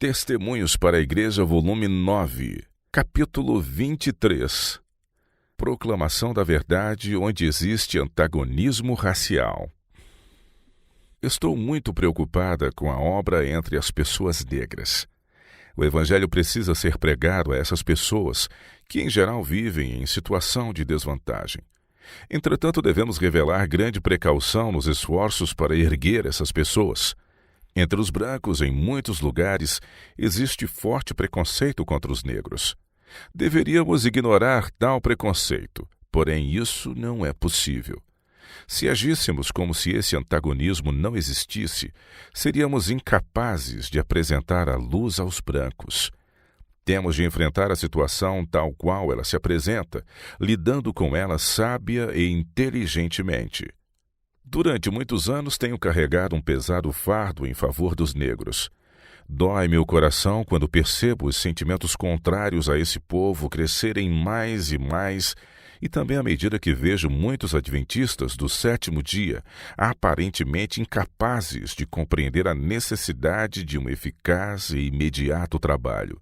Testemunhos para a Igreja, volume 9, capítulo 23. Proclamação da verdade onde existe antagonismo racial. Estou muito preocupada com a obra entre as pessoas negras. O Evangelho precisa ser pregado a essas pessoas, que em geral vivem em situação de desvantagem. Entretanto, devemos revelar grande precaução nos esforços para erguer essas pessoas. Entre os brancos, em muitos lugares, existe forte preconceito contra os negros. Deveríamos ignorar tal preconceito, porém isso não é possível. Se agíssemos como se esse antagonismo não existisse, seríamos incapazes de apresentar a luz aos brancos. Temos de enfrentar a situação tal qual ela se apresenta, lidando com ela sábia e inteligentemente. Durante muitos anos tenho carregado um pesado fardo em favor dos negros. Dói meu coração quando percebo os sentimentos contrários a esse povo crescerem mais e mais, e também à medida que vejo muitos adventistas do sétimo dia aparentemente incapazes de compreender a necessidade de um eficaz e imediato trabalho.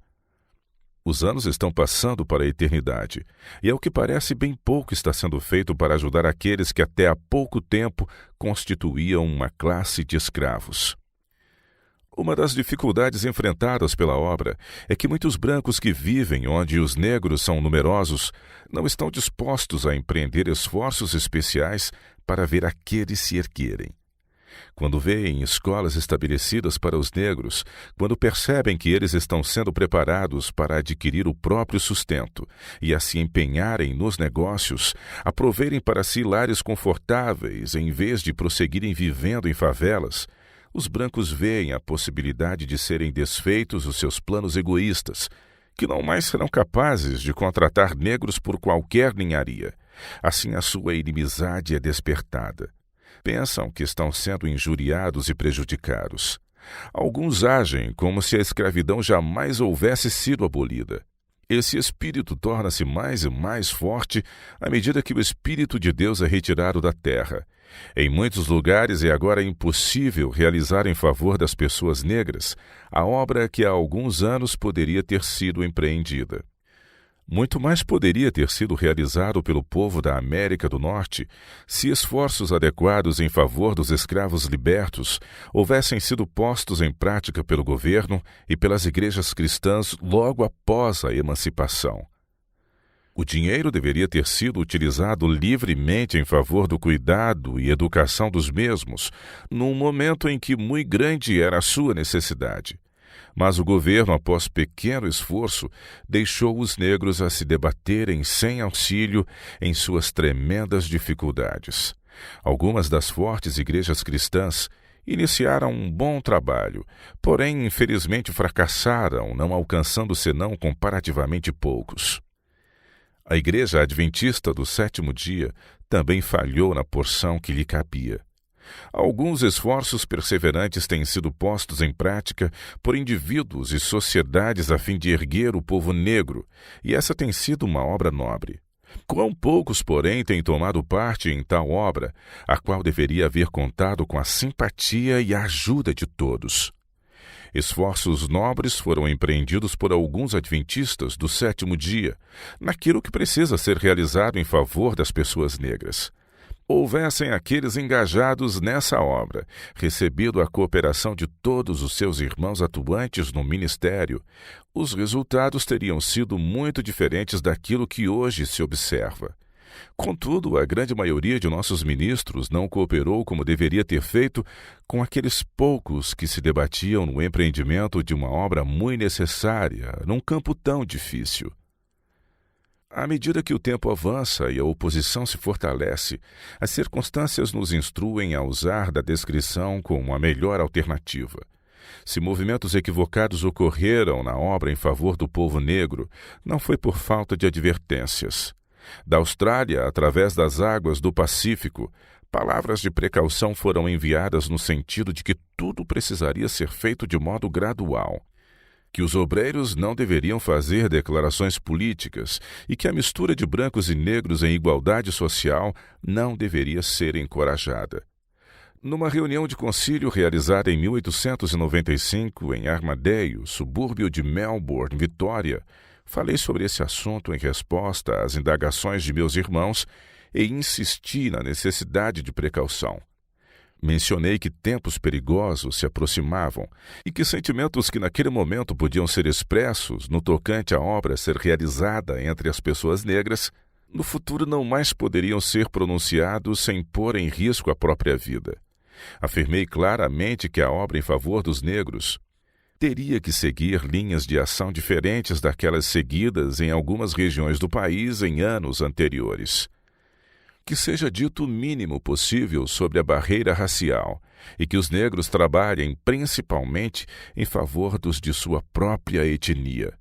Os anos estão passando para a eternidade, e ao que parece bem pouco está sendo feito para ajudar aqueles que até há pouco tempo constituíam uma classe de escravos. Uma das dificuldades enfrentadas pela obra é que muitos brancos que vivem onde os negros são numerosos não estão dispostos a empreender esforços especiais para ver aqueles se erguerem. Quando veem escolas estabelecidas para os negros, quando percebem que eles estão sendo preparados para adquirir o próprio sustento e a se empenharem nos negócios, a proverem para si lares confortáveis em vez de prosseguirem vivendo em favelas, os brancos veem a possibilidade de serem desfeitos os seus planos egoístas, que não mais serão capazes de contratar negros por qualquer ninharia. Assim a sua inimizade é despertada. Pensam que estão sendo injuriados e prejudicados. Alguns agem como se a escravidão jamais houvesse sido abolida. Esse espírito torna-se mais e mais forte à medida que o Espírito de Deus é retirado da terra. Em muitos lugares é agora impossível realizar em favor das pessoas negras a obra que há alguns anos poderia ter sido empreendida. Muito mais poderia ter sido realizado pelo povo da América do Norte se esforços adequados em favor dos escravos libertos houvessem sido postos em prática pelo governo e pelas igrejas cristãs logo após a emancipação. O dinheiro deveria ter sido utilizado livremente em favor do cuidado e educação dos mesmos, num momento em que muito grande era a sua necessidade. Mas o governo, após pequeno esforço, deixou os negros a se debaterem sem auxílio em suas tremendas dificuldades. Algumas das fortes igrejas cristãs iniciaram um bom trabalho, porém, infelizmente, fracassaram, não alcançando senão comparativamente poucos. A Igreja Adventista do Sétimo Dia também falhou na porção que lhe cabia. Alguns esforços perseverantes têm sido postos em prática por indivíduos e sociedades a fim de erguer o povo negro, e essa tem sido uma obra nobre. Quão poucos, porém, têm tomado parte em tal obra, a qual deveria haver contado com a simpatia e a ajuda de todos. Esforços nobres foram empreendidos por alguns adventistas do sétimo dia, naquilo que precisa ser realizado em favor das pessoas negras. Houvessem aqueles engajados nessa obra, recebido a cooperação de todos os seus irmãos atuantes no ministério, os resultados teriam sido muito diferentes daquilo que hoje se observa. Contudo, a grande maioria de nossos ministros não cooperou como deveria ter feito com aqueles poucos que se debatiam no empreendimento de uma obra muito necessária, num campo tão difícil. À medida que o tempo avança e a oposição se fortalece, as circunstâncias nos instruem a usar da descrição como a melhor alternativa. Se movimentos equivocados ocorreram na obra em favor do povo negro, não foi por falta de advertências. Da Austrália, através das águas do Pacífico, palavras de precaução foram enviadas no sentido de que tudo precisaria ser feito de modo gradual, que os obreiros não deveriam fazer declarações políticas e que a mistura de brancos e negros em igualdade social não deveria ser encorajada. Numa reunião de concílio realizada em 1895 em Armadale, subúrbio de Melbourne, Vitória, falei sobre esse assunto em resposta às indagações de meus irmãos e insisti na necessidade de precaução. Mencionei que tempos perigosos se aproximavam e que sentimentos que naquele momento podiam ser expressos no tocante à obra a ser realizada entre as pessoas negras, no futuro não mais poderiam ser pronunciados sem pôr em risco a própria vida. Afirmei claramente que a obra em favor dos negros teria que seguir linhas de ação diferentes daquelas seguidas em algumas regiões do país em anos anteriores. Que seja dito o mínimo possível sobre a barreira racial e que os negros trabalhem principalmente em favor dos de sua própria etnia.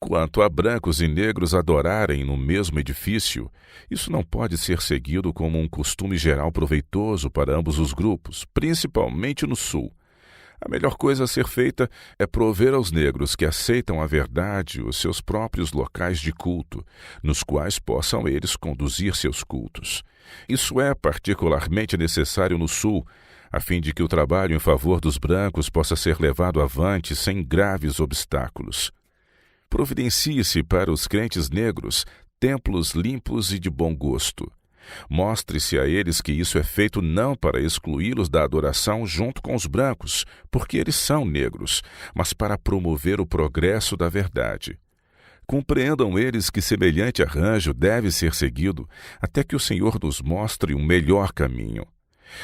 Quanto a brancos e negros adorarem no mesmo edifício, isso não pode ser seguido como um costume geral proveitoso para ambos os grupos, principalmente no Sul. A melhor coisa a ser feita é prover aos negros que aceitam a verdade os seus próprios locais de culto, nos quais possam eles conduzir seus cultos. Isso é particularmente necessário no Sul, a fim de que o trabalho em favor dos brancos possa ser levado avante sem graves obstáculos. Providencie-se para os crentes negros templos limpos e de bom gosto. Mostre-se a eles que isso é feito não para excluí-los da adoração junto com os brancos, porque eles são negros, mas para promover o progresso da verdade. Compreendam eles que semelhante arranjo deve ser seguido até que o Senhor nos mostre um melhor caminho.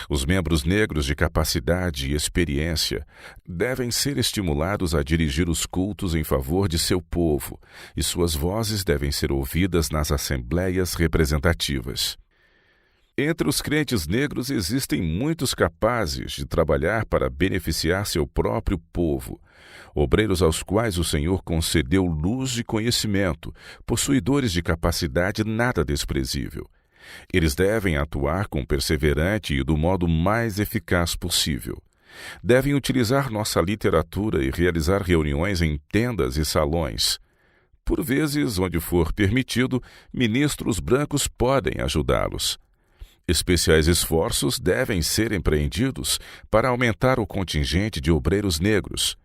Os membros negros de capacidade e experiência devem ser estimulados a dirigir os cultos em favor de seu povo, e suas vozes devem ser ouvidas nas assembleias representativas. Entre os crentes negros existem muitos capazes de trabalhar para beneficiar seu próprio povo, obreiros aos quais o Senhor concedeu luz e conhecimento, possuidores de capacidade nada desprezível. Eles devem atuar com perseverante e do modo mais eficaz possível. Devem utilizar nossa literatura e realizar reuniões em tendas e salões. Por vezes, onde for permitido, ministros brancos podem ajudá-los. Especiais esforços devem ser empreendidos para aumentar o contingente de obreiros negros.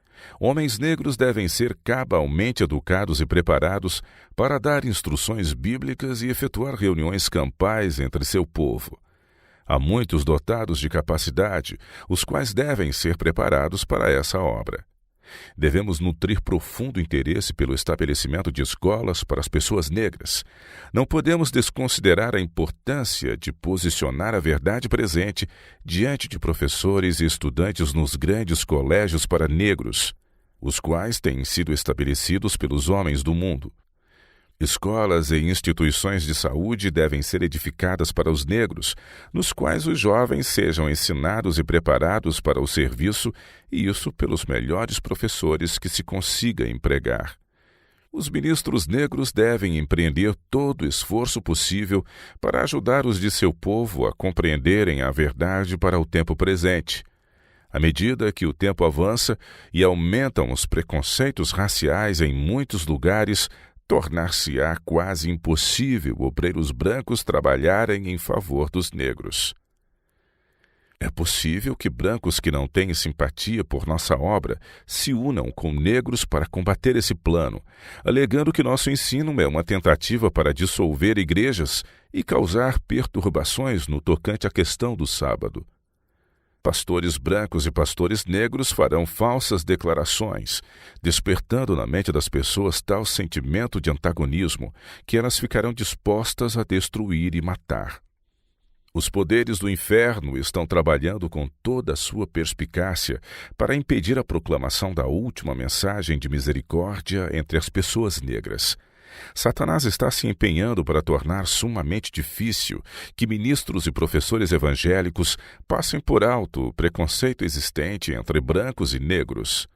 Homens negros devem ser cabalmente educados e preparados para dar instruções bíblicas e efetuar reuniões campais entre seu povo. Há muitos dotados de capacidade, os quais devem ser preparados para essa obra. Devemos nutrir profundo interesse pelo estabelecimento de escolas para as pessoas negras. Não podemos desconsiderar a importância de posicionar a verdade presente diante de professores e estudantes nos grandes colégios para negros, os quais têm sido estabelecidos pelos homens do mundo. Escolas e instituições de saúde devem ser edificadas para os negros, nos quais os jovens sejam ensinados e preparados para o serviço, e isso pelos melhores professores que se consiga empregar. Os ministros negros devem empreender todo o esforço possível para ajudar os de seu povo a compreenderem a verdade para o tempo presente. À medida que o tempo avança e aumentam os preconceitos raciais em muitos lugares, tornar-se-á quase impossível obreiros brancos trabalharem em favor dos negros. É possível que brancos que não têm simpatia por nossa obra se unam com negros para combater esse plano, alegando que nosso ensino é uma tentativa para dissolver igrejas e causar perturbações no tocante à questão do sábado. Pastores brancos e pastores negros farão falsas declarações, despertando na mente das pessoas tal sentimento de antagonismo que elas ficarão dispostas a destruir e matar. Os poderes do inferno estão trabalhando com toda a sua perspicácia para impedir a proclamação da última mensagem de misericórdia entre as pessoas negras. Satanás está se empenhando para tornar sumamente difícil que ministros e professores evangélicos passem por alto o preconceito existente entre brancos e negros.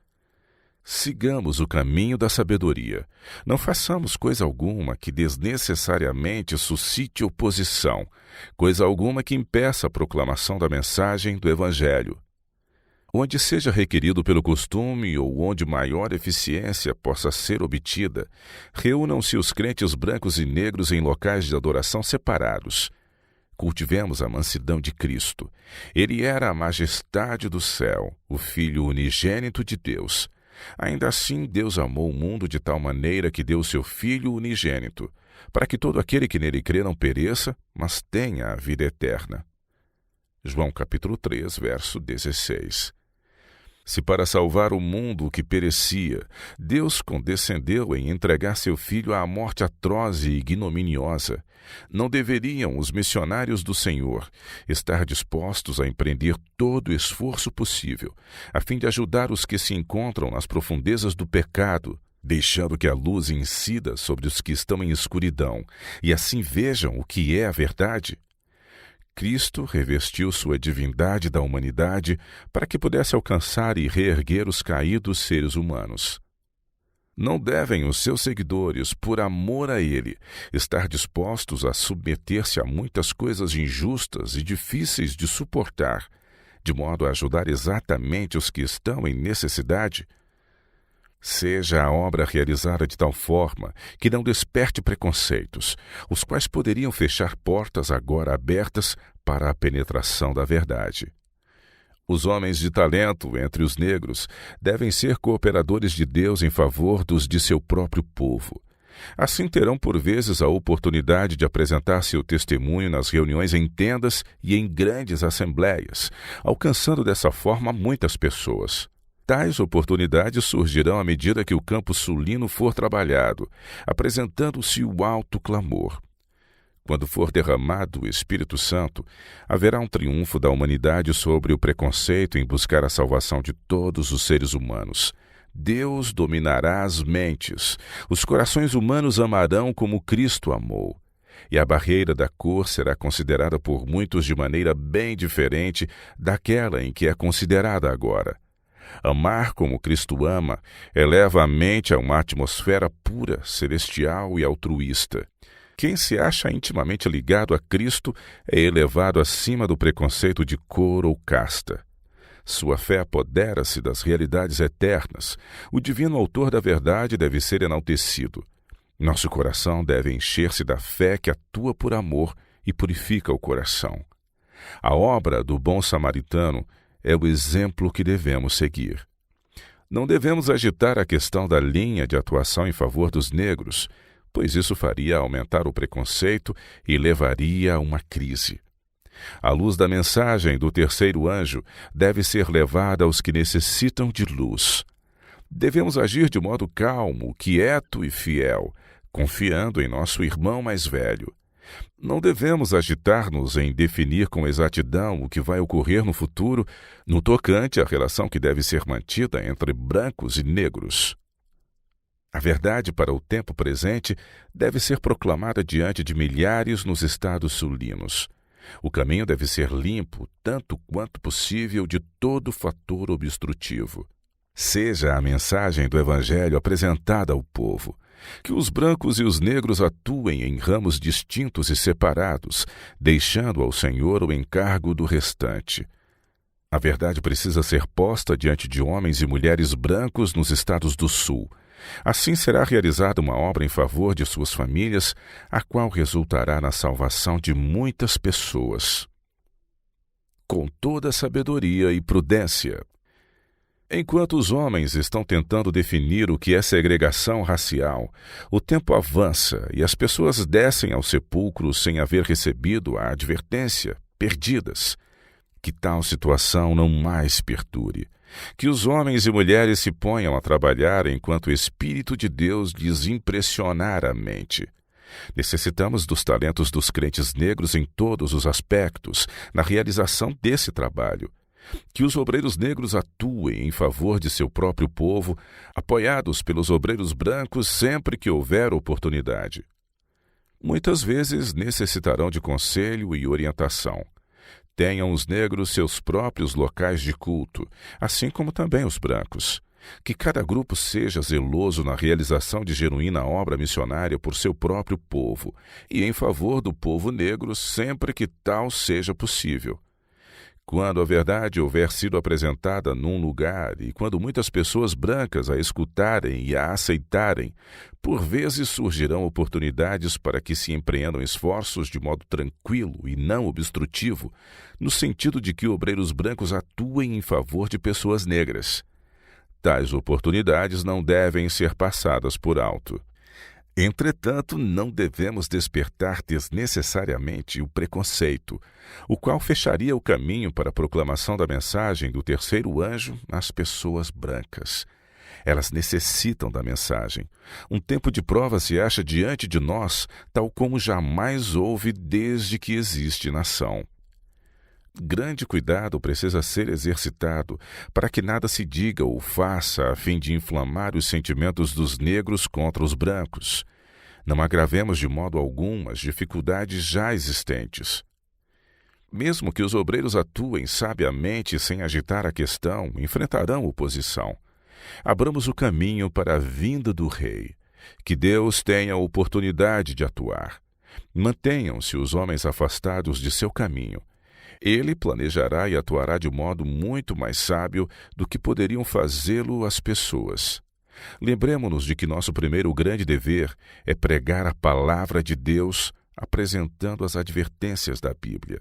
Sigamos o caminho da sabedoria. Não façamos coisa alguma que desnecessariamente suscite oposição, coisa alguma que impeça a proclamação da mensagem do Evangelho. Onde seja requerido pelo costume ou onde maior eficiência possa ser obtida, reúnam-se os crentes brancos e negros em locais de adoração separados. Cultivemos a mansidão de Cristo. Ele era a majestade do céu, o Filho unigênito de Deus. Ainda assim, Deus amou o mundo de tal maneira que deu seu Filho unigênito, para que todo aquele que nele crê não pereça, mas tenha a vida eterna. João capítulo 3, verso 16. Se para salvar o mundo que perecia, Deus condescendeu em entregar seu Filho à morte atroz e ignominiosa, não deveriam os missionários do Senhor estar dispostos a empreender todo o esforço possível, a fim de ajudar os que se encontram nas profundezas do pecado, deixando que a luz incida sobre os que estão em escuridão, e assim vejam o que é a verdade? Cristo revestiu sua divindade da humanidade para que pudesse alcançar e reerguer os caídos seres humanos. Não devem os seus seguidores, por amor a Ele, estar dispostos a submeter-se a muitas coisas injustas e difíceis de suportar, de modo a ajudar exatamente os que estão em necessidade? Seja a obra realizada de tal forma que não desperte preconceitos, os quais poderiam fechar portas agora abertas para a penetração da verdade. Os homens de talento entre os negros devem ser cooperadores de Deus em favor dos de seu próprio povo. Assim terão por vezes a oportunidade de apresentar seu testemunho nas reuniões em tendas e em grandes assembleias, alcançando dessa forma muitas pessoas. Tais oportunidades surgirão à medida que o campo sulino for trabalhado, apresentando-se o alto clamor. Quando for derramado o Espírito Santo, haverá um triunfo da humanidade sobre o preconceito em buscar a salvação de todos os seres humanos. Deus dominará as mentes, os corações humanos amarão como Cristo amou, e a barreira da cor será considerada por muitos de maneira bem diferente daquela em que é considerada agora. Amar como Cristo ama eleva a mente a uma atmosfera pura, celestial e altruísta. Quem se acha intimamente ligado a Cristo é elevado acima do preconceito de cor ou casta. Sua fé apodera-se das realidades eternas. O divino autor da verdade deve ser enaltecido. Nosso coração deve encher-se da fé que atua por amor e purifica o coração. A obra do bom samaritano é o exemplo que devemos seguir. Não devemos agitar a questão da linha de atuação em favor dos negros, pois isso faria aumentar o preconceito e levaria a uma crise. A luz da mensagem do terceiro anjo deve ser levada aos que necessitam de luz. Devemos agir de modo calmo, quieto e fiel, confiando em nosso irmão mais velho. Não devemos agitar-nos em definir com exatidão o que vai ocorrer no futuro no tocante à relação que deve ser mantida entre brancos e negros. A verdade para o tempo presente deve ser proclamada diante de milhares nos estados sulinos. O caminho deve ser limpo, tanto quanto possível, de todo fator obstrutivo. Seja a mensagem do Evangelho apresentada ao povo. Que os brancos e os negros atuem em ramos distintos e separados, deixando ao Senhor o encargo do restante. A verdade precisa ser posta diante de homens e mulheres brancos nos estados do Sul. Assim será realizada uma obra em favor de suas famílias, a qual resultará na salvação de muitas pessoas. Com toda sabedoria e prudência. Enquanto os homens estão tentando definir o que é segregação racial, o tempo avança e as pessoas descem ao sepulcro sem haver recebido a advertência, perdidas. Que tal situação não mais perdure. Que os homens e mulheres se ponham a trabalhar enquanto o Espírito de Deus lhes impressionar a mente. Necessitamos dos talentos dos crentes negros em todos os aspectos, na realização desse trabalho. Que os obreiros negros atuem em favor de seu próprio povo, apoiados pelos obreiros brancos sempre que houver oportunidade. Muitas vezes necessitarão de conselho e orientação. Tenham os negros seus próprios locais de culto, assim como também os brancos. Que cada grupo seja zeloso na realização de genuína obra missionária por seu próprio povo e em favor do povo negro sempre que tal seja possível. Quando a verdade houver sido apresentada num lugar e quando muitas pessoas brancas a escutarem e a aceitarem, por vezes surgirão oportunidades para que se empreendam esforços de modo tranquilo e não obstrutivo, no sentido de que obreiros brancos atuem em favor de pessoas negras. Tais oportunidades não devem ser passadas por alto. Entretanto, não devemos despertar desnecessariamente o preconceito, o qual fecharia o caminho para a proclamação da mensagem do terceiro anjo às pessoas brancas. Elas necessitam da mensagem. Um tempo de prova se acha diante de nós, tal como jamais houve desde que existe nação. Grande cuidado precisa ser exercitado para que nada se diga ou faça a fim de inflamar os sentimentos dos negros contra os brancos. Não agravemos de modo algum as dificuldades já existentes. Mesmo que os obreiros atuem sabiamente sem agitar a questão, enfrentarão oposição. Abramos o caminho para a vinda do Rei. Que Deus tenha a oportunidade de atuar. Mantenham-se os homens afastados de seu caminho. Ele planejará e atuará de modo muito mais sábio do que poderiam fazê-lo as pessoas. Lembremo-nos de que nosso primeiro grande dever é pregar a palavra de Deus, apresentando as advertências da Bíblia.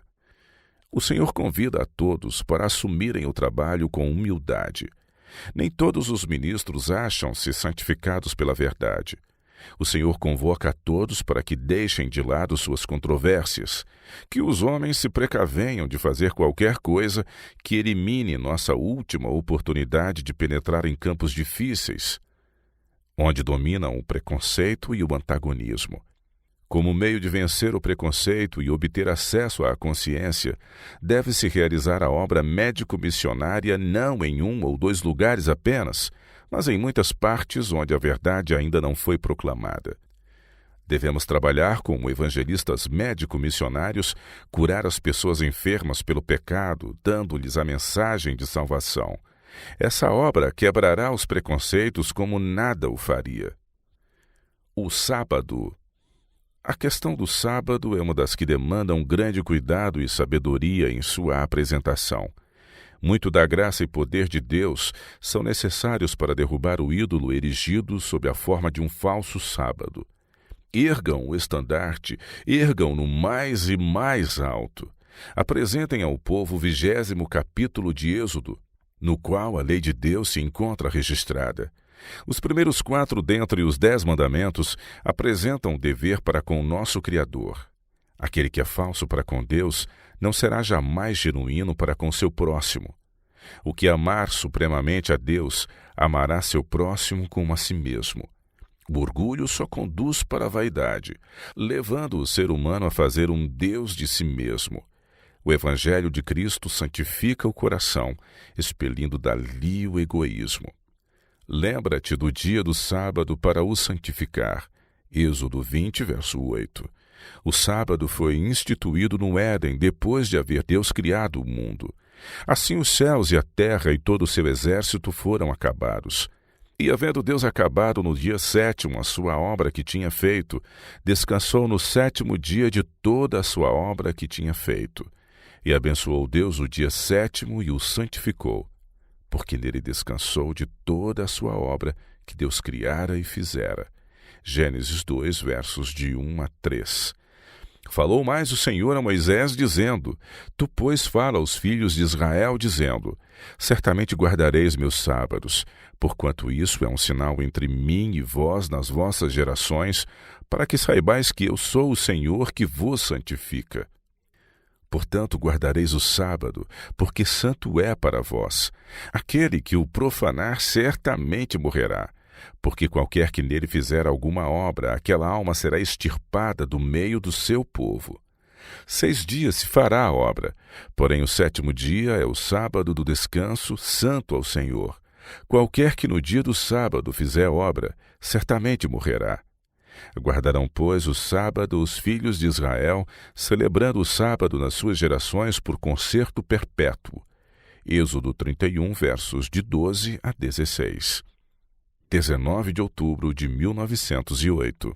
O Senhor convida a todos para assumirem o trabalho com humildade. Nem todos os ministros acham-se santificados pela verdade. O Senhor convoca a todos para que deixem de lado suas controvérsias, que os homens se precavenham de fazer qualquer coisa que elimine nossa última oportunidade de penetrar em campos difíceis, onde dominam o preconceito e o antagonismo. Como meio de vencer o preconceito e obter acesso à consciência, deve-se realizar a obra médico-missionária não em 1 ou 2 lugares apenas, mas em muitas partes onde a verdade ainda não foi proclamada. Devemos trabalhar como evangelistas médico-missionários, curar as pessoas enfermas pelo pecado, dando-lhes a mensagem de salvação. Essa obra quebrará os preconceitos como nada o faria. O sábado. A questão do sábado é uma das que demandam grande cuidado e sabedoria em sua apresentação. Muito da graça e poder de Deus são necessários para derrubar o ídolo erigido sob a forma de um falso sábado. Ergam o estandarte, ergam-no mais e mais alto. Apresentem ao povo o 20º capítulo de Êxodo, no qual a lei de Deus se encontra registrada. Os primeiros 4 dentre os 10 mandamentos apresentam o dever para com o nosso Criador. Aquele que é falso para com Deus não será jamais genuíno para com seu próximo. O que amar supremamente a Deus, amará seu próximo como a si mesmo. O orgulho só conduz para a vaidade, levando o ser humano a fazer um Deus de si mesmo. O Evangelho de Cristo santifica o coração, expelindo dali o egoísmo. Lembra-te do dia do sábado para o santificar. Êxodo 20, verso 8. O sábado foi instituído no Éden depois de haver Deus criado o mundo. Assim os céus e a terra e todo o seu exército foram acabados. E havendo Deus acabado no dia 7º a sua obra que tinha feito, descansou no 7º dia de toda a sua obra que tinha feito. E abençoou Deus o dia 7º e o santificou, porque nele descansou de toda a sua obra que Deus criara e fizera. Gênesis 2, versos de 1 a 3. Falou mais o Senhor a Moisés, dizendo: Tu, pois, fala aos filhos de Israel, dizendo: Certamente guardareis meus sábados, porquanto isso é um sinal entre mim e vós nas vossas gerações, para que saibais que eu sou o Senhor que vos santifica. Portanto, guardareis o sábado, porque santo é para vós. Aquele que o profanar certamente morrerá, porque qualquer que nele fizer alguma obra, aquela alma será extirpada do meio do seu povo. 6 dias se fará a obra, porém o 7º dia é o sábado do descanso, santo ao Senhor. Qualquer que no dia do sábado fizer obra, certamente morrerá. Guardarão, pois, o sábado os filhos de Israel, celebrando o sábado nas suas gerações por concerto perpétuo. Êxodo 31, versos de 12 a 16. 19 de outubro de 1908.